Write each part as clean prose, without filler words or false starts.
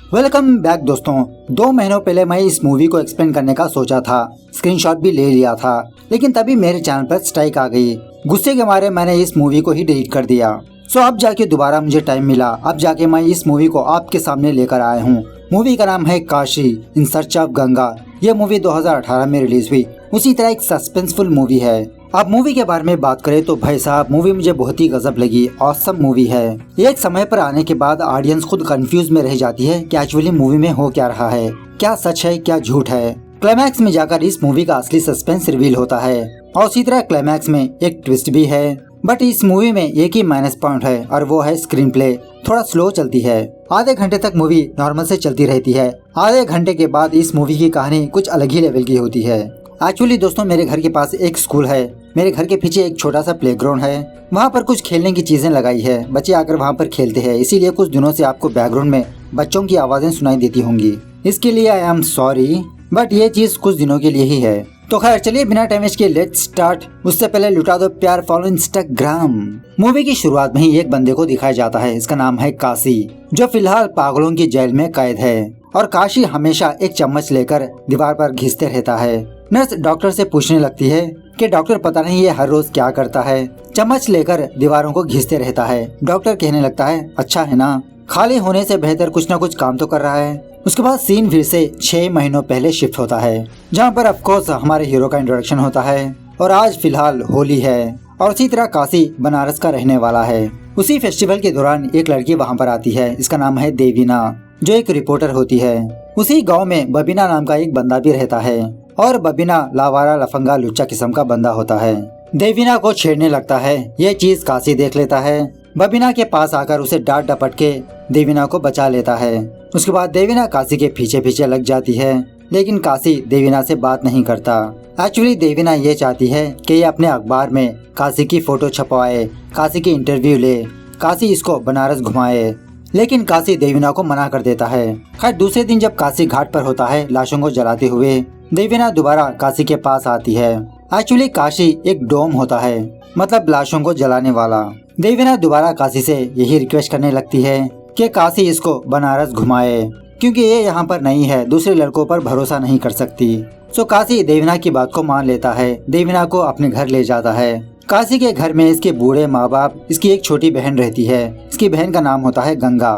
Welcome back दोस्तों। 2 महीनों पहले मैं इस मूवी को एक्सप्लेन करने का सोचा था, स्क्रीनशॉट भी ले लिया था, लेकिन तभी मेरे चैनल पर स्ट्राइक आ गई। गुस्से के मारे मैंने इस मूवी को ही डिलीट कर दिया। अब जाके दोबारा मुझे टाइम मिला, अब जाके मैं इस मूवी को आपके सामने लेकर आया हूँ। मूवी का नाम है Kashi in search of Ganga. यह मूवी 2018 में रिलीज हुई। उसी तरह एक सस्पेंसफुल मूवी है। अब मूवी के बारे में बात करें तो भाई साहब मूवी मुझे बहुत ही गजब लगी। ऑसम मूवी है। एक समय पर आने के बाद ऑडियंस खुद कंफ्यूज में रह जाती है कि एक्चुअली मूवी में हो क्या रहा है, क्या सच है क्या झूठ है। क्लाइमैक्स में जाकर इस मूवी का असली सस्पेंस रिवील होता है और उसी तरह क्लाइमैक्स में एक ट्विस्ट भी है। बट इस मूवी में एक ही माइनस पॉइंट है और वो है स्क्रीन प्ले थोड़ा स्लो चलती है। आधे घंटे तक मूवी नॉर्मल से चलती रहती है। आधे घंटे के बाद इस मूवी की कहानी कुछ अलग ही लेवल की होती है। एक्चुअली दोस्तों मेरे घर के पास एक स्कूल है, मेरे घर के पीछे एक छोटा सा प्लेग्राउंड है। वहाँ पर कुछ खेलने की चीजें लगाई है, बच्चे आकर वहाँ पर खेलते हैं, इसीलिए कुछ दिनों से आपको बैकग्राउंड में बच्चों की आवाजें सुनाई देती होंगी। इसके लिए आई एम सॉरी, बट ये चीज कुछ दिनों के लिए ही है। तो खैर चलिए बिना टाइम वेस्ट के लेट्स स्टार्ट। उससे पहले लुटा दो प्यार फॉलो इंस्टाग्राम। मूवी की शुरुआत में ही एक बंदे को दिखाया जाता है, इसका नाम है काशी, जो फिलहाल पागलों की जेल में कैद है। और काशी हमेशा एक चम्मच लेकर दीवार पर घिसते रहता है। नर्स डॉक्टर से पूछने लगती है कि डॉक्टर पता नहीं ये हर रोज क्या करता है, चम्मच लेकर दीवारों को घिसते रहता है। डॉक्टर कहने लगता है अच्छा है ना, खाली होने से बेहतर कुछ न कुछ काम तो कर रहा है। उसके बाद सीन फिर से 6 महीनों पहले शिफ्ट होता है, जहाँ पर ऑफकोर्स हमारे हीरो का इंट्रोडक्शन होता है। और आज फिलहाल होली है और उसी तरह काशी बनारस का रहने वाला है। उसी फेस्टिवल के दौरान एक लड़की वहाँ पर आती है, इसका नाम है देवीना, जो एक रिपोर्टर होती है। उसी गांव में बबीना नाम का एक बंदा भी रहता है और बबीना लावारा लफंगा लुच्चा किस्म का बंदा होता है। देवीना को छेड़ने लगता है, ये चीज काशी देख लेता है। बबीना के पास आकर उसे डांट डपट के देवीना को बचा लेता है। उसके बाद देवीना काशी के पीछे पीछे लग जाती है, लेकिन काशी देवीना से बात नहीं करता। एक्चुअली देवीना ये चाहती है कि ये अपने अखबार में काशी की फोटो छपवाए, काशी की इंटरव्यू ले, काशी इसको बनारस घुमाए, लेकिन काशी देवीना को मना कर देता है। खैर दूसरे दिन जब काशी घाट पर होता है लाशों को जलाते हुए, देवीना दोबारा काशी के पास आती है। एक्चुअली काशी एक डोम होता है, मतलब लाशों को जलाने वाला। देवीना दोबारा काशी से यही रिक्वेस्ट करने लगती है कि काशी इसको बनारस घुमाए, क्योंकि ये यहाँ पर नहीं है, दूसरे लड़कों पर भरोसा नहीं कर सकती। काशी देवीना की बात को मान लेता है, देवीना को अपने घर ले जाता है। काशी के घर में इसके बूढ़े माँ बाप, इसकी एक छोटी बहन रहती है, इसकी बहन का नाम होता है गंगा।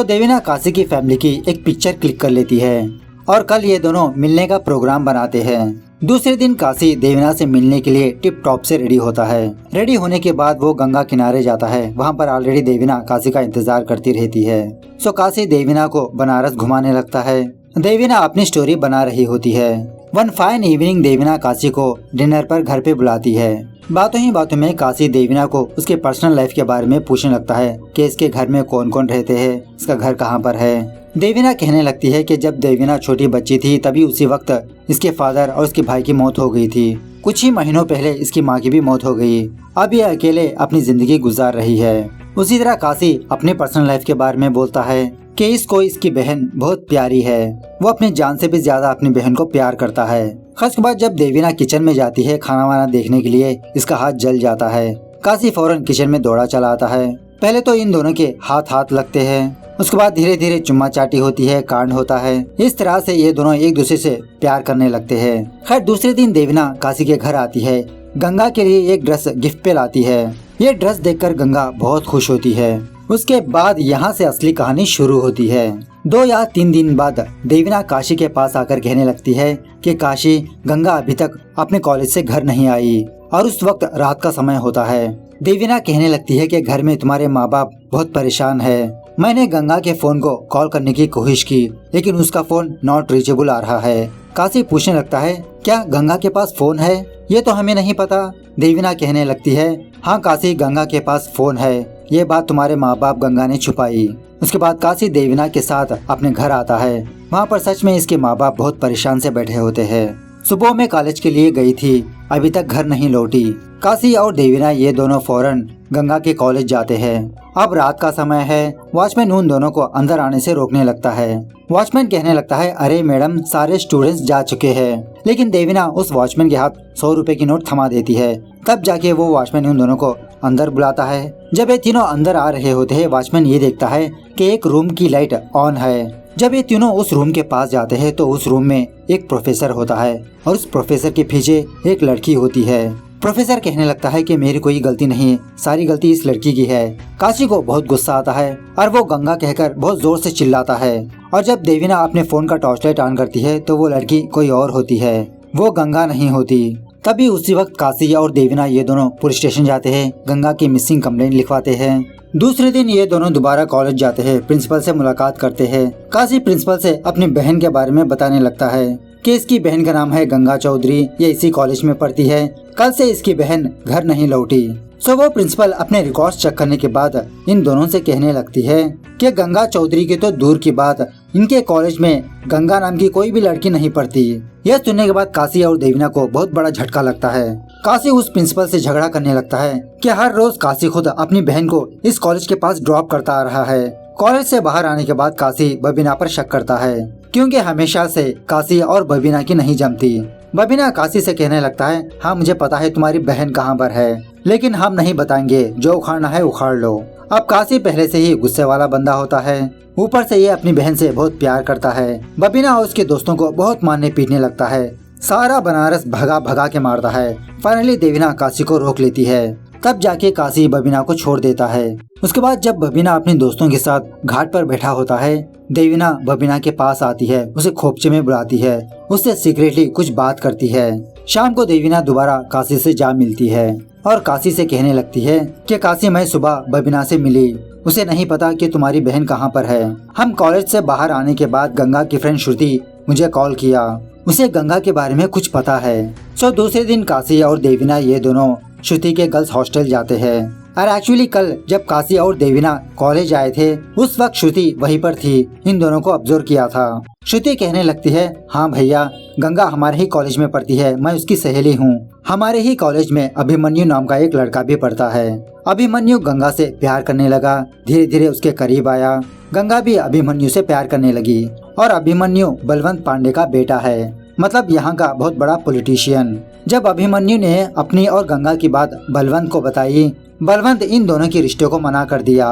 देवीना काशी की फैमिली की एक पिक्चर क्लिक कर लेती है और कल ये दोनों मिलने का प्रोग्राम बनाते हैं। दूसरे दिन काशी देवीना से मिलने के लिए टिप टॉप से रेडी होता है। रेडी होने के बाद वो गंगा किनारे जाता है, वहाँ पर ऑलरेडी देवीना काशी का इंतजार करती रहती है। काशी देवीना को बनारस घुमाने लगता है। देवीना अपनी स्टोरी बना रही होती है। One fine evening Devina Kashi को डिनर पर घर पे बुलाती है। बातों ही बातों में काशी देवीना को उसके पर्सनल लाइफ के बारे में पूछने लगता है कि इसके घर में कौन कौन रहते हैं, इसका घर कहाँ पर है। देवीना कहने लगती है कि जब देवीना छोटी बच्ची थी तभी उसी वक्त इसके फादर और उसके भाई की मौत हो गई थी। कुछ ही महीनों पहले इसकी माँ की भी मौत हो गई। अब ये अकेले अपनी जिंदगी गुजार रही है। उसी तरह काशी अपने पर्सनल लाइफ के बारे में बोलता है कि इसको इसकी बहन बहुत प्यारी है, वो अपनी जान से भी ज्यादा अपनी बहन को प्यार करता है। खास बात जब देवीना किचन में जाती है खाना वाना देखने के लिए, इसका हाथ जल जाता है। काशी फौरन किचन में दौड़ा चला आता है। पहले तो इन दोनों के हाथ लगते हैं, उसके बाद धीरे धीरे चुम्मा चाटी होती है, कांड होता है। इस तरह से ये दोनों एक दूसरे से प्यार करने लगते हैं। खैर दूसरे दिन देवीना काशी के घर आती है, गंगा के लिए एक ड्रेस गिफ्ट पे लाती है। ये ड्रेस देखकर गंगा बहुत खुश होती है। उसके बाद यहाँ से असली कहानी शुरू होती है। 2 या 3 दिन बाद देवीना काशी के पास आकर कहने लगती है कि काशी, गंगा अभी तक अपने कॉलेज से घर नहीं आई और उस वक्त रात का समय होता है। देवीना कहने लगती है कि घर में तुम्हारे माँ बाप बहुत परेशान है। मैंने गंगा के फोन को कॉल करने की कोशिश की, लेकिन उसका फोन नॉट रीचेबल आ रहा है। काशी पूछने लगता है क्या गंगा के पास फोन है, ये तो हमें नहीं पता। देवीना कहने लगती है हाँ काशी, गंगा के पास फोन है, ये बात तुम्हारे माँ बाप गंगा ने छुपाई। उसके बाद काशी देवीना के साथ अपने घर आता है। वहाँ पर सच में इसके माँ बाप बहुत परेशान से बैठे होते हैं। सुबह में कॉलेज के लिए गई थी, अभी तक घर नहीं लौटी। काशी और देवीना ये दोनों फौरन गंगा के कॉलेज जाते हैं। अब रात का समय है। वॉचमैन उन दोनों को अंदर आने से रोकने लगता है। वॉचमैन कहने लगता है अरे मैडम, सारे स्टूडेंट्स जा चुके हैं। लेकिन देवीना उस वॉचमैन के हाथ 100 रुपए की नोट थमा देती है। तब जाके वो वॉचमैन उन दोनों को अंदर बुलाता है। जब ये तीनों अंदर आ रहे होते हैं, वॉचमैन ये देखता है कि एक रूम की लाइट ऑन है जब ये तीनों उस रूम के पास जाते हैं तो उस रूम में एक प्रोफेसर होता है और उस प्रोफेसर के पीछे एक लड़की होती है। प्रोफेसर कहने लगता है कि मेरी कोई गलती नहीं, सारी गलती इस लड़की की है। काशी को बहुत गुस्सा आता है और वो गंगा कहकर बहुत जोर से चिल्लाता है। और जब देवीना अपने फोन का टॉर्च लाइट ऑन करती है तो वो लड़की कोई और होती है, वो गंगा नहीं होती। तभी उसी वक्त काशी और देवीना ये दोनों पुलिस स्टेशन जाते हैं, गंगा की मिसिंग कंप्लेंट लिखवाते हैं। दूसरे दिन ये दोनों दोबारा कॉलेज जाते हैं, प्रिंसिपल से मुलाकात करते हैं। काशी प्रिंसिपल से अपनी बहन के बारे में बताने लगता है कि इसकी बहन का नाम है गंगा चौधरी, ये इसी कॉलेज में पढ़ती है, कल से इसकी बहन घर नहीं लौटी। सो वो प्रिंसिपल अपने रिकॉर्ड्स चेक करने के बाद इन दोनों से कहने लगती है कि गंगा चौधरी की तो दूर की बात, इनके कॉलेज में गंगा नाम की कोई भी लड़की नहीं पढ़ती। यह सुनने के बाद काशी और देवीना को बहुत बड़ा झटका लगता है। काशी उस प्रिंसिपल से झगड़ा करने लगता है कि हर रोज काशी खुद अपनी बहन को इस कॉलेज के पास ड्रॉप करता आ रहा है। कॉलेज से बाहर आने के बाद काशी बबीना पर शक करता है क्योंकि हमेशा से काशी और बबीना की नहीं जमती। बबीना काशी से कहने लगता है, हाँ मुझे पता है तुम्हारी बहन कहाँ पर है, लेकिन हम नहीं बताएंगे, जो उखाड़ना है उखाड़ लो। अब काशी पहले से ही गुस्से वाला बंदा होता है, ऊपर से ये अपनी बहन से बहुत प्यार करता है। बबीना और उसके दोस्तों को बहुत मारने पीटने लगता है, सारा बनारस भगा भगा के मारता है। फाइनली देवीना काशी को रोक लेती है, तब जाके काशी बबीना को छोड़ देता है। उसके बाद जब बबीना अपने दोस्तों के साथ घाट पर बैठा होता है, देवीना बबीना के पास आती है, उसे खोपचे में बुलाती है, उससे सीक्रेटली कुछ बात करती है। शाम को देवीना दोबारा काशी से जा मिलती है और काशी से कहने लगती है कि काशी मैं सुबह बबीना से मिली, उसे नहीं पता कि तुम्हारी बहन कहाँ पर है। हम कॉलेज से बाहर आने के बाद गंगा की फ्रेंड श्रुति मुझे कॉल किया, उसे गंगा के बारे में कुछ पता है। सो दूसरे दिन काशी और देवीना ये दोनों श्रुति के गर्ल्स हॉस्टल जाते हैं। और एक्चुअली कल जब काशी और देवीना कॉलेज आए थे उस वक्त श्रुति वहीं पर थी, इन दोनों को ऑब्जर्व किया था। श्रुति कहने लगती है, हाँ भैया गंगा हमारे ही कॉलेज में पढ़ती है, मैं उसकी सहेली हूँ। हमारे ही कॉलेज में अभिमन्यु नाम का एक लड़का भी पढ़ता है। अभिमन्यु गंगा से प्यार करने लगा, धीरे धीरे उसके करीब आया। गंगा भी अभिमन्यु से प्यार करने लगी और अभिमन्यु बलवंत पांडे का बेटा है, मतलब यहाँ का बहुत बड़ा पॉलिटिशियन। जब अभिमन्यु ने अपनी और गंगा की बात बलवंत को बताई, बलवंत इन दोनों के रिश्ते को मना कर दिया।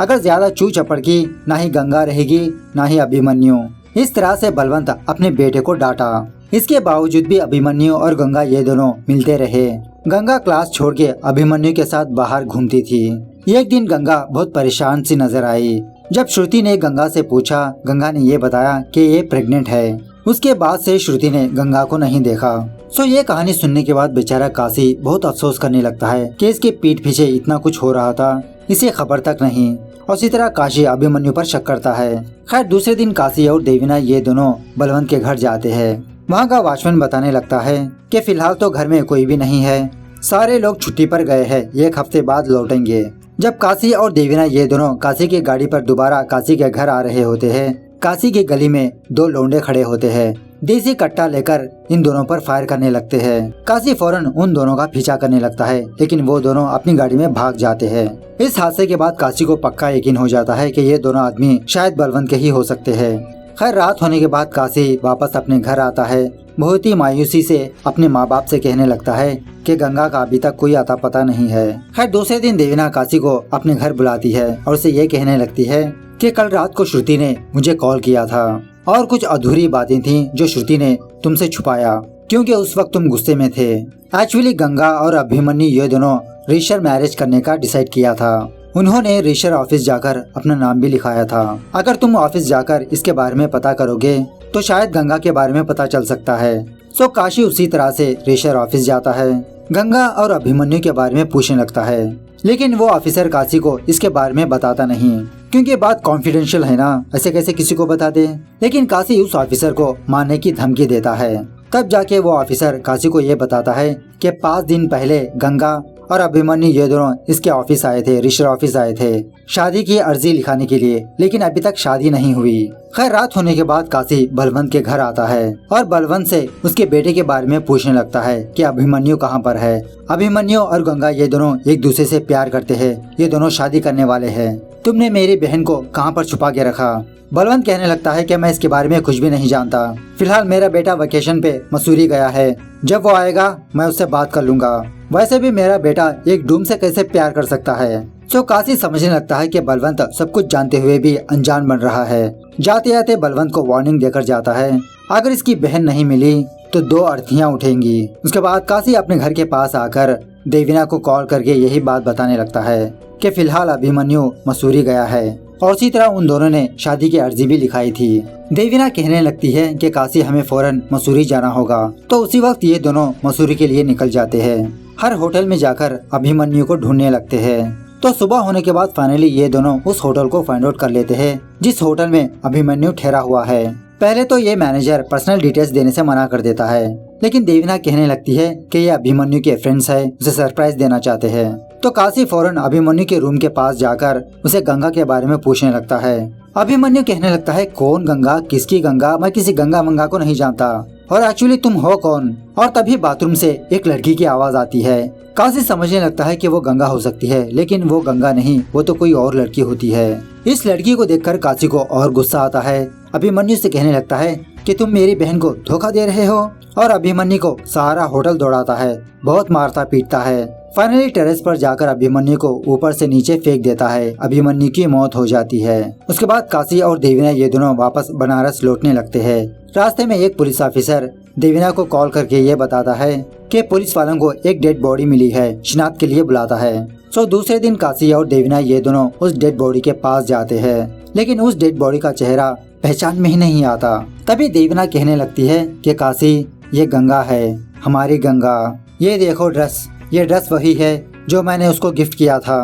अगर ज्यादा चू चपड़ की ना ही गंगा रहेगी ना ही अभिमन्यु। इस तरह से बलवंत अपने बेटे को डांटा। इसके बावजूद भी अभिमन्यु और गंगा ये दोनों मिलते रहे। गंगा क्लास छोड़ के अभिमन्यु के साथ बाहर घूमती थी। एक दिन गंगा बहुत परेशान सी नजर आई। जब श्रुति ने गंगा से पूछा, गंगा ने ये बताया कि ये प्रेग्नेंट है। उसके बाद से श्रुति ने गंगा को नहीं देखा। सो ये कहानी सुनने के बाद बेचारा काशी बहुत अफसोस करने लगता है कि इसके पीठ पीछे इतना कुछ हो रहा था, इसे खबर तक नहीं। और इसी तरह काशी अभिमन्यु पर शक करता है। खैर दूसरे दिन काशी और देवीना ये दोनों बलवंत के घर जाते हैं। वहाँ का वॉचमैन बताने लगता है कि फिलहाल तो घर में कोई भी नहीं है, सारे लोग छुट्टी पर गए हैं, 1 हफ्ते बाद लौटेंगे। जब काशी और देवीना ये दोनों काशी की गाड़ी पर दोबारा काशी के घर आ रहे होते हैं, काशी की गली में 2 लौंडे खड़े होते हैं, देसी कट्टा लेकर इन दोनों पर फायर करने लगते हैं। काशी फौरन उन दोनों का पीछा करने लगता है, लेकिन वो दोनों अपनी गाड़ी में भाग जाते हैं। इस हादसे के बाद काशी को पक्का यकीन हो जाता है कि ये दोनों आदमी शायद बलवंत के ही हो सकते हैं। खैर रात होने के बाद काशी वापस अपने घर आता है। बहुत ही मायूसी से अपने माँ बाप से कहने लगता है कि गंगा का अभी तक कोई आता पता नहीं है। खैर दूसरे दिन देवीना काशी को अपने घर बुलाती है और उसे ये कहने लगती है कि कल रात को श्रुति ने मुझे कॉल किया था और कुछ अधूरी बातें थीं जो श्रुति ने तुमसे छुपाया क्योंकि उस वक्त तुम गुस्से में थे। एक्चुअली गंगा और अभिमन्यु ये दोनों रजिस्टर मैरिज करने का डिसाइड किया था। उन्होंने रजिस्टर ऑफिस जाकर अपना नाम भी लिखाया था। अगर तुम ऑफिस जाकर इसके बारे में पता करोगे तो शायद गंगा के बारे में पता चल सकता है। सो काशी उसी तरह से रजिस्टर ऑफिस जाता है। गंगा और अभिमन्यु के बारे में पूछने लगता है, लेकिन वो ऑफिसर काशी को इसके बारे में बताता नहीं क्योंकि बात कॉन्फिडेंशियल है ना, ऐसे कैसे किसी को बता दे। लेकिन काशी उस ऑफिसर को मारने की धमकी देता है। तब जाके वो ऑफिसर काशी को ये बताता है कि 5 दिन पहले गंगा और अभिमन्यु ये दोनों इसके ऑफिस आए थे, रजिस्टर ऑफिस आए थे शादी की अर्जी लिखाने के लिए, लेकिन अभी तक शादी नहीं हुई। खैर रात होने के बाद काशी बलवंत के घर आता है और बलवंत से उसके बेटे के बारे में पूछने लगता है कि अभिमन्यु कहाँ पर है। अभिमन्यु और गंगा ये दोनों एक दूसरे से प्यार करते हैं, ये दोनों शादी करने वाले हैं। तुमने मेरी बहन को कहाँ पर छुपा के रखा? बलवंत कहने लगता है कि मैं इसके बारे में कुछ भी नहीं जानता। फिलहाल मेरा बेटा वेकेशन पे मसूरी गया है, जब वो आएगा मैं उससे बात कर लूंगा। वैसे भी मेरा बेटा एक डूम से कैसे प्यार कर सकता है। सो काशी समझने लगता है कि बलवंत सब कुछ जानते हुए भी अनजान बन रहा है। जाते जाते बलवंत को वार्निंग देकर जाता है, अगर इसकी बहन नहीं मिली तो 2 अर्थियां उठेंगी। उसके बाद काशी अपने घर के पास आकर देवीना को कॉल करके यही बात बताने लगता है कि फिलहाल अभिमन्यु मसूरी गया है और उसी तरह उन दोनों ने शादी की अर्जी भी लिखाई थी। देवीना कहने लगती है कि काशी हमें फौरन मसूरी जाना होगा। तो उसी वक्त ये दोनों मसूरी के लिए निकल जाते हैं। हर होटल में जाकर अभिमन्यु को ढूंढने लगते हैं। तो सुबह होने के बाद फाइनली ये दोनों उस होटल को फाइंड आउट कर लेते हैं जिस होटल में अभिमन्यु ठहरा हुआ है। पहले तो ये मैनेजर पर्सनल डिटेल्स देने से मना कर देता है, लेकिन देवीना कहने लगती है कि ये अभिमन्यु के फ्रेंड्स है, उसे सरप्राइज देना चाहते हैं। तो काशी फौरन अभिमन्यु के रूम के पास जाकर उसे गंगा के बारे में पूछने लगता है। अभिमन्यु कहने लगता है, कौन गंगा, किसकी गंगा, मैं किसी गंगा मंगा को नहीं जानता और एक्चुअली तुम हो कौन। और तभी बाथरूम से एक लड़की की आवाज आती है। काशी समझने लगता है कि वो गंगा हो सकती है, लेकिन वो गंगा नहीं, वो तो कोई और लड़की होती है। इस लड़की को देखकर काशी को और गुस्सा आता है। अभिमन्यु से कहने लगता है कि तुम मेरी बहन को धोखा दे रहे हो और अभिमन्यु को सारा होटल दौड़ाता है, बहुत मारता पीटता है। फाइनली टेरेस पर जाकर अभिमन्यु को ऊपर से नीचे फेंक देता है। अभिमन्यु की मौत हो जाती है। उसके बाद काशी और देवीना ये दोनों वापस बनारस लौटने लगते हैं। रास्ते में एक पुलिस ऑफिसर देवीना को कॉल करके ये बताता है कि पुलिस वालों को एक डेड बॉडी मिली है, शिनाख्त के लिए बुलाता है। सो दूसरे दिन काशी और देवीना ये दोनों उस डेड बॉडी के पास जाते हैं, लेकिन उस डेड बॉडी का चेहरा पहचान में ही नहीं आता। तभी देवीना कहने लगती है कि काशी, ये गंगा है, हमारी गंगा, ये देखो ड्रेस, ये ड्रेस वही है जो मैंने उसको गिफ्ट किया था।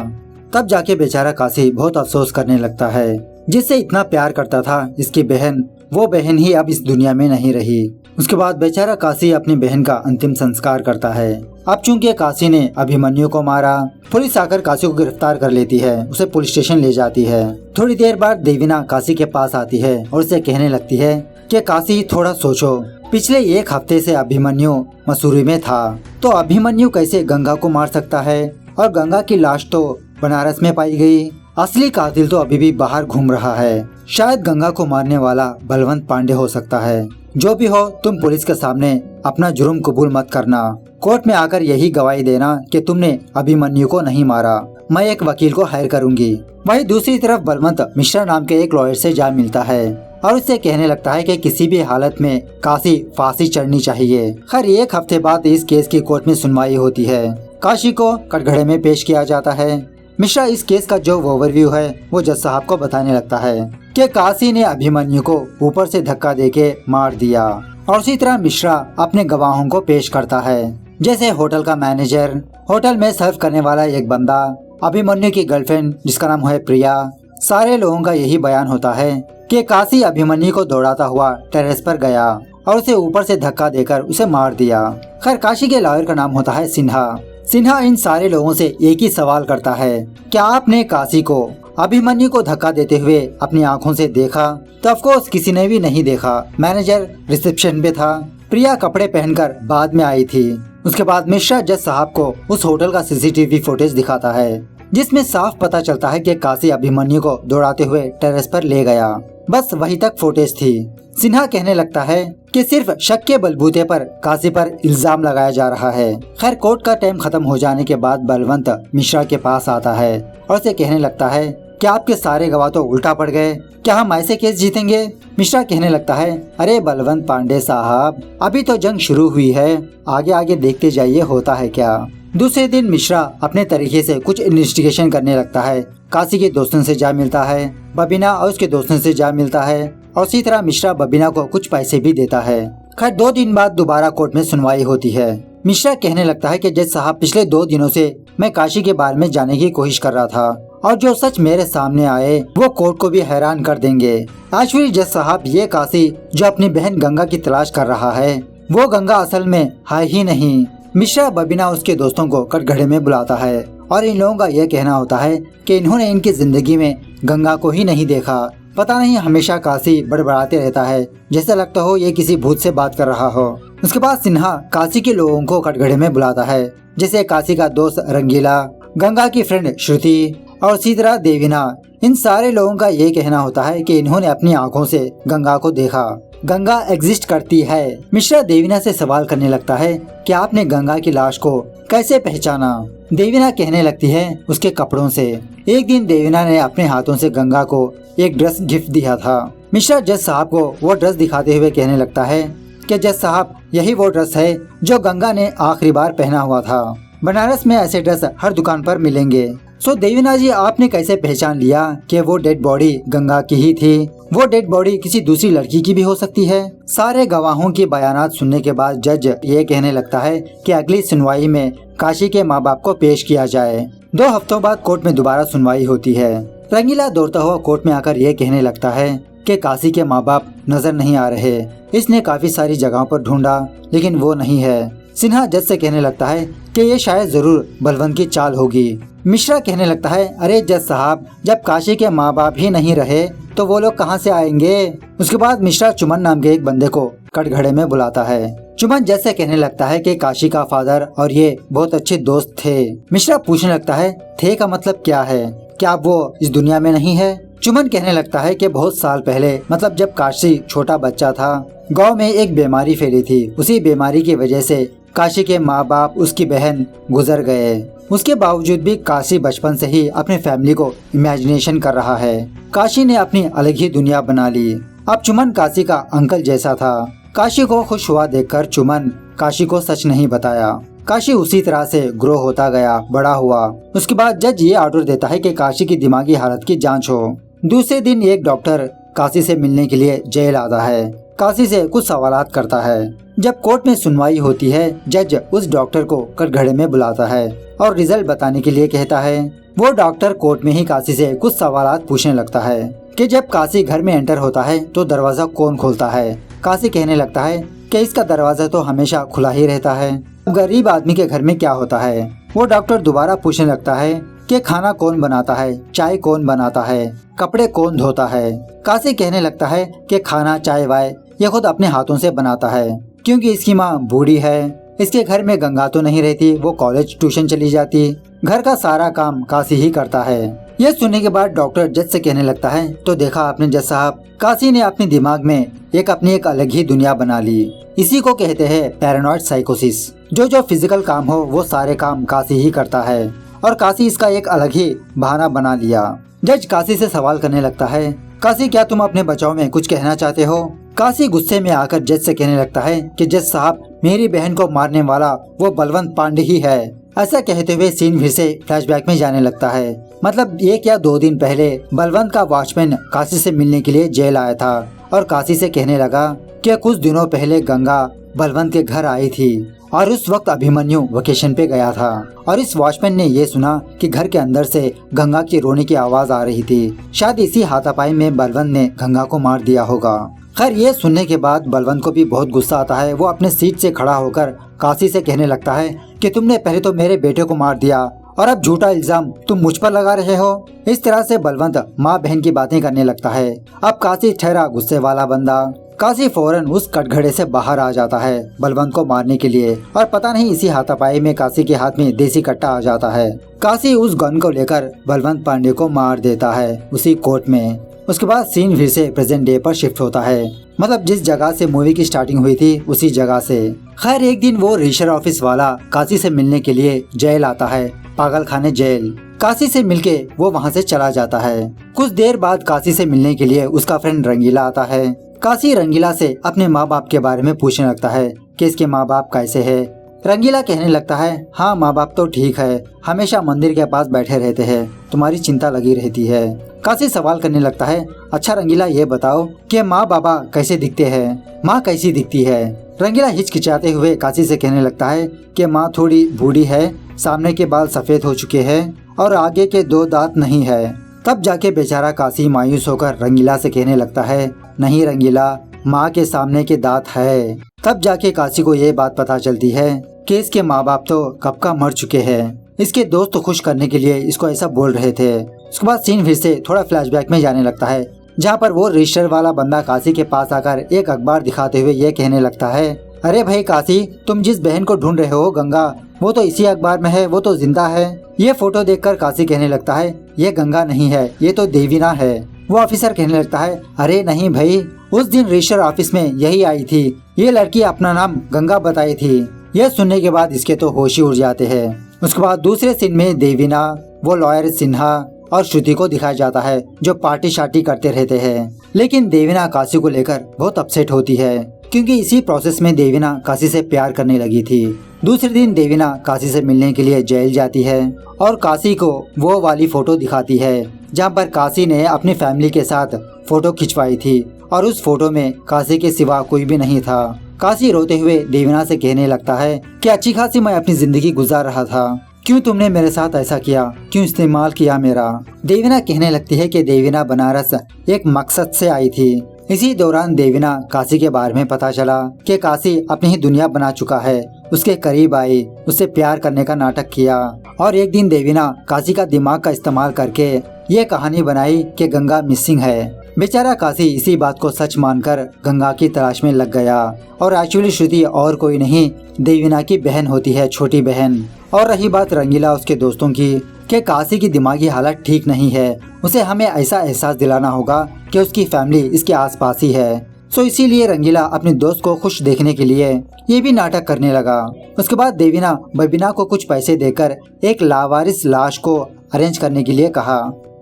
तब जाके बेचारा काशी बहुत अफसोस करने लगता है, जिससे इतना प्यार करता था इसकी बहन, वो बहन ही अब इस दुनिया में नहीं रही। उसके बाद बेचारा काशी अपनी बहन का अंतिम संस्कार करता है। अब चूंकि काशी ने अभिमन्यु को मारा, पुलिस आकर काशी को गिरफ्तार कर लेती है, उसे पुलिस स्टेशन ले जाती है। थोड़ी देर बाद देवीना काशी के पास आती है और उसे कहने लगती है कि काशी, थोड़ा सोचो, पिछले 1 हफ्ते से अभिमन्यु मसूरी में था, तो अभिमन्यु कैसे गंगा को मार सकता है? और गंगा की लाश तो बनारस में पाई गई, असली कातिल तो अभी भी बाहर घूम रहा है। शायद गंगा को मारने वाला बलवंत पांडे हो सकता है। जो भी हो, तुम पुलिस के सामने अपना जुर्म कबूल मत करना, कोर्ट में आकर यही गवाही देना कि तुमने अभिमन्यु को नहीं मारा। मैं एक वकील को हायर करूंगी। वहीं दूसरी तरफ बलवंत मिश्रा नाम के एक लॉयर से जा मिलता है और उससे कहने लगता है कि किसी भी हालत में काशी फांसी चढ़नी चाहिए। खैर 1 हफ्ते बाद इस केस की कोर्ट में सुनवाई होती है। काशी को कटघरे में पेश किया जाता है। मिश्रा इस केस का जो ओवरव्यू है वो जज साहब को बताने लगता है कि काशी ने अभिमन्यु को ऊपर से धक्का देके मार दिया। और उसी तरह मिश्रा अपने गवाहों को पेश करता है, जैसे होटल का मैनेजर, होटल में सर्व करने वाला एक बंदा, अभिमन्यु की गर्लफ्रेंड जिसका नाम है प्रिया। सारे लोगों का यही बयान होता है कि काशी अभिमन्यु को दौड़ाता हुआ टेरेस पर गया और उसे ऊपर से धक्का देकर उसे मार दिया। खैर काशी के लॉयर का नाम होता है सिन्हा। सिन्हा इन सारे लोगों से एक ही सवाल करता है, क्या आपने काशी को अभिमन्यु को धक्का देते हुए अपनी आंखों से देखा? तो ऑफकोर्स किसी ने भी नहीं देखा। मैनेजर रिसेप्शन पे था, प्रिया कपड़े पहनकर बाद में आई थी। उसके बाद मिश्रा जज साहब को उस होटल का सीसीटीवी फुटेज दिखाता है, जिसमें साफ पता चलता है कि काशी अभिमन्यु को दौड़ाते हुए टेरेस पर ले गया। बस वही तक फुटेज थी। सिन्हा कहने लगता है कि सिर्फ शक के बलबूते पर काशी पर इल्जाम लगाया जा रहा है। खैर कोर्ट का टाइम खत्म हो जाने के बाद बलवंत मिश्रा के पास आता है और उसे कहने लगता है कि आपके सारे गवाह तो उल्टा पड़ गए, क्या हम ऐसे केस जीतेंगे? मिश्रा कहने लगता है, अरे बलवंत पांडे साहब, अभी तो जंग शुरू हुई है, आगे आगे देखते जाइए होता है क्या। दूसरे दिन मिश्रा अपने तरीके से कुछ इन्वेस्टिगेशन करने लगता है। काशी के दोस्तों से जा मिलता है, बबीना और उसके दोस्तों से जा मिलता है और उसी तरह मिश्रा बबीना को कुछ पैसे भी देता है। खैर 2 दिन बाद दोबारा कोर्ट में सुनवाई होती है। मिश्रा कहने लगता है कि जज साहब, पिछले 2 दिनों से मैं काशी के बारे में जानने की कोशिश कर रहा था और जो सच मेरे सामने आए वो कोर्ट को भी हैरान कर देंगे। एक्चुअली जज साहब, ये काशी जो अपनी बहन गंगा की तलाश कर रहा है, वो गंगा असल में है ही नहीं। मिश्रा बबीना उसके दोस्तों को कटघरे में बुलाता है और इन लोगों का यह कहना होता है कि इन्होंने इनकी जिंदगी में गंगा को ही नहीं देखा। पता नहीं हमेशा काशी बड़बड़ाते रहता है, जैसा लगता हो ये किसी भूत से बात कर रहा हो। उसके बाद सिन्हा काशी के लोगों को कटघरे में बुलाता है, जैसे काशी का दोस्त रंगीला, गंगा की फ्रेंड श्रुति और इसी तरह देवीना। इन सारे लोगों का ये कहना होता है कि इन्होंने अपनी आंखों से गंगा को देखा, गंगा एग्जिस्ट करती है। मिश्रा देवीना से सवाल करने लगता है कि आपने गंगा की लाश को कैसे पहचाना? देवीना कहने लगती है उसके कपड़ों से। एक दिन देवीना ने अपने हाथों से गंगा को एक ड्रेस गिफ्ट दिया था। मिश्रा जज साहब को वो ड्रेस दिखाते हुए कहने लगता है कि जज साहब यही वो ड्रेस है जो गंगा ने आखिरी बार पहना हुआ था। बनारस में ऐसे ड्रेस हर दुकान पर मिलेंगे। सो देवीना जी, आपने कैसे पहचान लिया कि वो डेड बॉडी गंगा की ही थी? वो डेड बॉडी किसी दूसरी लड़की की भी हो सकती है। सारे गवाहों की बयानात सुनने के बाद जज ये कहने लगता है कि अगली सुनवाई में काशी के माँ बाप को पेश किया जाए। 2 हफ्तों बाद कोर्ट में दोबारा सुनवाई होती है। रंगीला दौड़ता हुआ कोर्ट में आकर ये कहने लगता है कि काशी के माँ बाप नजर नहीं आ रहे। इसने काफी सारी जगहों पर ढूंढा लेकिन वो नहीं है। सिन्हा जज से कहने लगता है कि ये शायद जरूर बलवंत की चाल होगी। मिश्रा कहने लगता है, अरे जज साहब, जब काशी के माँ बाप ही नहीं रहे तो वो लोग कहाँ से आएंगे? उसके बाद मिश्रा चुमन नाम के एक बंदे को कटघरे में बुलाता है। चुमन जज से कहने लगता है कि काशी का फादर और ये बहुत अच्छे दोस्त थे। मिश्रा पूछने लगता है, थे का मतलब क्या है? क्या वो इस दुनिया में नहीं है? चुमन कहने लगता है कि बहुत साल पहले, मतलब जब काशी छोटा बच्चा था, गांव में एक बीमारी फैली थी। उसी बीमारी की वजह से काशी के माँ बाप, उसकी बहन गुजर गए। उसके बावजूद भी काशी बचपन से ही अपने फैमिली को इमेजिनेशन कर रहा है। काशी ने अपनी अलग ही दुनिया बना ली। अब चुमन काशी का अंकल जैसा था। काशी को खुश हुआ देखकर चुमन काशी को सच नहीं बताया। काशी उसी तरह से ग्रो होता गया, बड़ा हुआ। उसके बाद जज ये ऑर्डर देता है कि काशी की दिमागी हालत की जांच हो। दूसरे दिन एक डॉक्टर काशी से मिलने के लिए जेल आता है। काशी से कुछ सवालात करता है। जब कोर्ट में सुनवाई होती है, जज उस डॉक्टर को कटघरे में बुलाता है और रिजल्ट बताने के लिए कहता है। वो डॉक्टर कोर्ट में ही काशी से कुछ सवालात पूछने लगता है कि जब काशी घर में एंटर होता है तो दरवाजा कौन खोलता है? काशी कहने लगता है कि इसका दरवाजा तो हमेशा खुला ही रहता है। गरीब आदमी के घर में क्या होता है? वो डॉक्टर दोबारा पूछने लगता है कि खाना कौन बनाता है, चाय कौन बनाता है, कपड़े कौन धोता है? काशी कहने लगता है कि खाना चाय वाय ये खुद अपने हाथों से बनाता है, क्योंकि इसकी माँ बूढ़ी है। इसके घर में गंगा तो नहीं रहती, वो कॉलेज ट्यूशन चली जाती। घर का सारा काम काशी ही करता है। ये सुनने के बाद डॉक्टर जज से कहने लगता है, तो देखा आपने जज साहब, काशी ने अपने दिमाग में अपनी एक अलग ही दुनिया बना ली। इसी को कहते हैं पैरानॉइड साइकोसिस। जो फिजिकल काम हो वो सारे काम काशी ही करता है और काशी इसका एक अलग ही बहाना बना लिया। जज काशी से सवाल करने लगता है, काशी क्या तुम अपने बचाव में कुछ कहना चाहते हो? काशी गुस्से में आकर जज से कहने लगता है कि जज साहब, मेरी बहन को मारने वाला वो बलवंत पांडे ही है। ऐसा कहते हुए सीन फिर से फ्लैशबैक में जाने लगता है। मतलब 1 या 2 दिन पहले बलवंत का वॉचमैन काशी से मिलने के लिए जेल आया था और काशी से कहने लगा कि कुछ दिनों पहले गंगा बलवंत के घर आई थी और उस वक्त अभिमन्यु वेकेशन पे गया था और इस वॉचमैन ने ये सुना कि घर के अंदर से गंगा की रोने की आवाज आ रही थी। शायद इसी हाथापाई में बलवंत ने गंगा को मार दिया होगा। खैर, ये सुनने के बाद बलवंत को भी बहुत गुस्सा आता है। वो अपने सीट से खड़ा होकर काशी से कहने लगता है कि तुमने पहले तो मेरे बेटे को मार दिया और अब झूठा इल्जाम तुम मुझ पर लगा रहे हो। इस तरह से बलवंत माँ बहन की बातें करने लगता है। अब काशी ठहरा गुस्से वाला बंदा। काशी फौरन उस कटघरे से बाहर आ जाता है बलवंत को मारने के लिए और पता नहीं इसी हाथापाई में काशी के हाथ में देसी कट्टा आ जाता है। काशी उस गन को लेकर बलवंत पांडे को मार देता है उसी कोर्ट में। उसके बाद सीन फिर से प्रेजेंट डे पर शिफ्ट होता है, मतलब जिस जगह से मूवी की स्टार्टिंग हुई थी उसी जगह से। खैर, एक दिन वो रजिस्टर ऑफिस वाला काशी से मिलने के लिए जेल आता है, पागल खाने जेल। काशी से मिलके वो वहाँ से चला जाता है। कुछ देर बाद काशी से मिलने के लिए उसका फ्रेंड रंगीला आता है। काशी रंगीला से अपने माँ बाप के बारे में पूछने लगता है कि इसके माँ बाप कैसे है। रंगीला कहने लगता है, हाँ माँ बाप तो ठीक है, हमेशा मंदिर के पास बैठे रहते हैं, तुम्हारी चिंता लगी रहती है। काशी सवाल करने लगता है, अच्छा रंगीला ये बताओ कि माँ बाबा कैसे दिखते हैं, माँ कैसी दिखती है? रंगीला हिचकिचाते हुए काशी से कहने लगता है कि माँ थोड़ी बूढ़ी है, सामने के बाल सफेद हो चुके हैं और आगे के 2 दांत नहीं है। तब जाके बेचारा काशी मायूस होकर रंगीला से कहने लगता है, नहीं रंगीला, माँ के सामने के दांत है। तब जाके काशी को ये बात पता चलती है कि इसके माँ बाप तो कब का मर चुके हैं। इसके दोस्त खुश करने के लिए इसको ऐसा बोल रहे थे। उसके बाद सीन फिर से थोड़ा फ्लैशबैक में जाने लगता है, जहाँ पर वो रजिस्टर वाला बंदा काशी के पास आकर एक अखबार दिखाते हुए ये कहने लगता है, अरे भाई काशी, तुम जिस बहन को ढूंढ रहे हो गंगा, वो तो इसी अखबार में है, वो तो जिंदा है। ये फोटो देखकर काशी कहने लगता है, ये गंगा नहीं है, ये तो देवीना है। वो ऑफिसर कहने लगता है, अरे नहीं भाई, उस दिन रजिस्टर ऑफिस में यही आई थी, ये लड़की अपना नाम गंगा बताई थी। यह सुनने के बाद इसके तो होश ही उड़ जाते हैं। उसके बाद दूसरे सीन में देवीना, वो लॉयर सिन्हा और श्रुति को दिखाया जाता है जो पार्टी शार्टी करते रहते हैं। लेकिन देवीना काशी को लेकर बहुत अपसेट होती है क्योंकि इसी प्रोसेस में देवीना काशी से प्यार करने लगी थी। दूसरे दिन देवीना काशी से मिलने के लिए जेल जाती है और काशी को वो वाली फोटो दिखाती है जहाँ पर काशी ने अपनी फैमिली के साथ फोटो खिंचवाई थी और उस फोटो में काशी के सिवा कोई भी नहीं था। काशी रोते हुए देवीना से कहने लगता है कि अच्छी खासी मैं अपनी जिंदगी गुजार रहा था, क्यों तुमने मेरे साथ ऐसा किया, क्यों इस्तेमाल किया मेरा। देवीना कहने लगती है कि देवीना बनारस एक मकसद से आई थी। इसी दौरान देवीना काशी के बारे में पता चला कि काशी अपनी ही दुनिया बना चुका है, उसके करीब आई, उससे प्यार करने का नाटक किया और एक दिन देवीना काशी का दिमाग का इस्तेमाल करके ये कहानी बनाई कि गंगा मिसिंग है। बेचारा काशी इसी बात को सच मानकर गंगा की तलाश में लग गया और एक्चुअली श्रुति और कोई नहीं देवीना की बहन होती है, छोटी बहन। और रही बात रंगीला उसके दोस्तों की कि काशी की दिमागी हालत ठीक नहीं है, उसे हमें ऐसा एहसास दिलाना होगा कि उसकी फैमिली इसके आसपास ही है। सो इसीलिए रंगीला अपने दोस्त को खुश देखने के लिए ये भी नाटक करने लगा। उसके बाद देवीना बबीना को कुछ पैसे देकर एक लावारिस लाश को अरेंज करने के लिए कहा।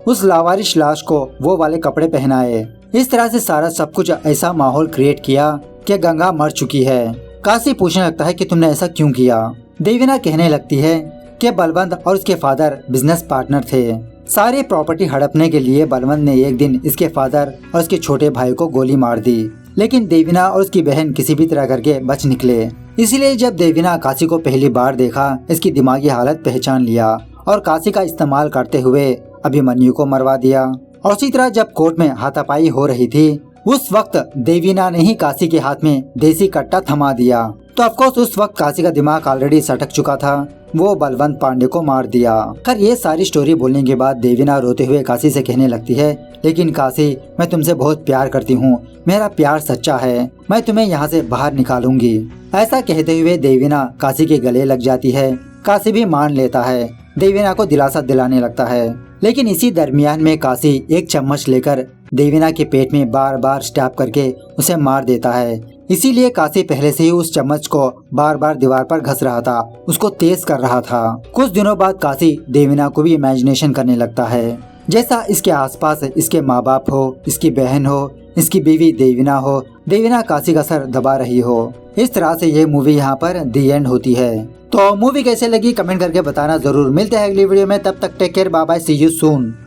उस लावारिस लाश को वो वाले कपड़े पहनाए। इस तरह से सारा सब कुछ ऐसा माहौल क्रिएट किया कि गंगा मर चुकी है। काशी पूछने लगता है कि तुमने ऐसा क्यों किया। देवीना कहने लगती है कि बलवंत और उसके फादर बिजनेस पार्टनर थे। सारी प्रॉपर्टी हड़पने के लिए बलवंत ने एक दिन इसके फादर और उसके छोटे भाई को गोली मार दी, लेकिन देवीना और उसकी बहन किसी भी तरह करके बच निकले। इसलिए जब देवीना काशी को पहली बार देखा, इसकी दिमागी हालत पहचान लिया और काशी का इस्तेमाल करते हुए अभिमन्यु को मरवा दिया। और उसी तरह जब कोर्ट में हाथापाई हो रही थी, उस वक्त देवीना ने ही काशी के हाथ में देसी कट्टा थमा दिया। तो ऑफकोर्स उस वक्त काशी का दिमाग ऑलरेडी सटक चुका था, वो बलवंत पांडे को मार दिया। खैर ये सारी स्टोरी बोलने के बाद देवीना रोते हुए काशी से कहने लगती है, लेकिन काशी मैं तुमसे बहुत प्यार करती हूँ, मेरा प्यार सच्चा है, मैं तुम्हें यहाँ से बाहर निकालूंगी। ऐसा कहते हुए देवीना काशी के गले लग जाती है। काशी भी मान लेता है, देवीना को दिलासा दिलाने लगता है। लेकिन इसी दरमियान में काशी एक चम्मच लेकर देवीना के पेट में बार बार स्टैब करके उसे मार देता है। इसीलिए काशी पहले से ही उस चम्मच को बार बार दीवार पर घस रहा था, उसको तेज कर रहा था। कुछ दिनों बाद काशी देवीना को भी इमेजिनेशन करने लगता है, जैसा इसके आसपास इसके माँ बाप हो, इसकी बहन हो, इसकी बीवी देवीना हो, देवीना काशी का सर दबा रही हो। इस तरह से ये मूवी यहाँ पर दी एंड होती है। तो मूवी कैसे लगी कमेंट करके बताना जरूर। मिलते हैं अगली वीडियो में, तब तक take care, bye bye, see you soon.